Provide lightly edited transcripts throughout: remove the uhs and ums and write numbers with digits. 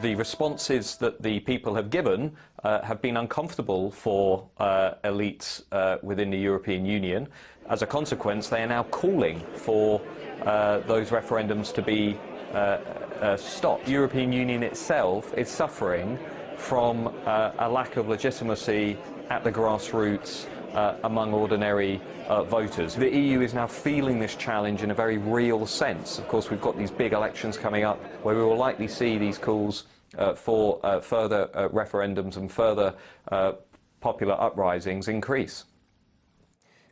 The responses that the people have given have been uncomfortable for elites within the European Union. As a consequence, they are now calling for those referendums to be stopped. The European Union itself is suffering from a lack of legitimacy at the grassroots among ordinary voters. The EU is now feeling this challenge in a very real sense. Of course, we've got these big elections coming up where we will likely see these calls for further referendums and further popular uprisings increase.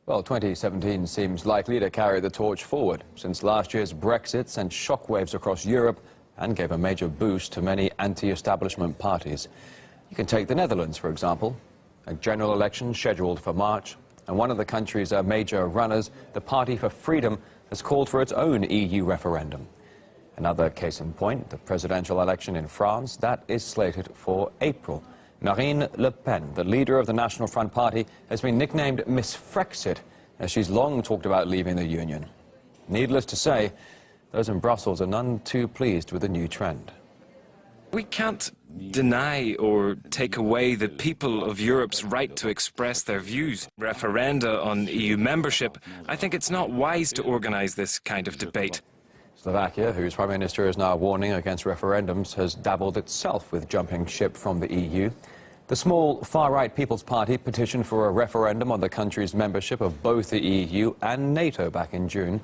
Well, 2017 seems likely to carry the torch forward, since last year's Brexit sent shockwaves across Europe and gave a major boost to many anti-establishment parties. You can take the Netherlands, for example. A general election scheduled for March, and one of the country's major runners, the Party for Freedom, has called for its own EU referendum. Another case in point, the presidential election in France, that is slated for April. Marine Le Pen, the leader of the National Front Party, has been nicknamed Miss Frexit, as she's long talked about leaving the Union. Needless to say, those in Brussels are none too pleased with the new trend. We can't deny or take away the people of Europe's right to express their views. Referenda on EU membership, I think it's not wise to organize this kind of debate. Slovakia, whose Prime Minister is now warning against referendums, has dabbled itself with jumping ship from the EU. The small far-right People's Party petitioned for a referendum on the country's membership of both the EU and NATO back in June.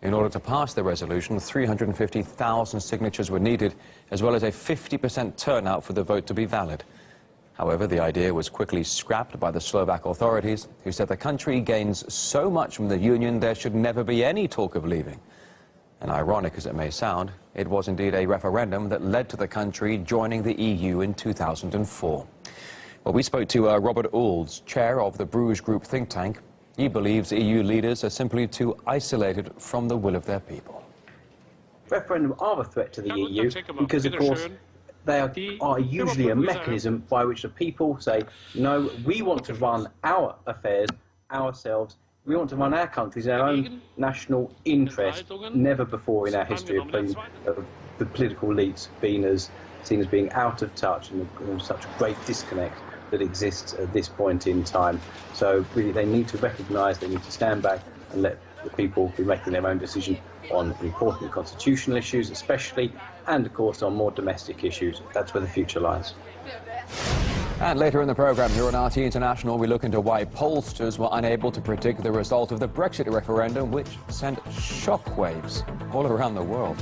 In order to pass the resolution, 350,000 signatures were needed, as well as a 50% turnout for the vote to be valid. However, the idea was quickly scrapped by the Slovak authorities, who said the country gains so much from the Union there should never be any talk of leaving. And ironic as it may sound, it was indeed a referendum that led to the country joining the EU in 2004. Well, we spoke to Robert Oulds, chair of the Bruges Group think tank. He believes EU leaders are simply too isolated from the will of their people. Referendums are a threat to the EU because, of course, they are usually a mechanism by which the people say, no, we want to run our affairs ourselves. We want to run our countries in our own national interest. Never before in our history of the political elites seen as being out of touch, and there's such a great disconnect that exists at this point in time. So really they need to recognise, they need to stand back and let the people be making their own decision on important constitutional issues especially, and of course on more domestic issues. That's where the future lies. And later in the programme here on RT International, we look into why pollsters were unable to predict the result of the Brexit referendum, which sent shockwaves all around the world.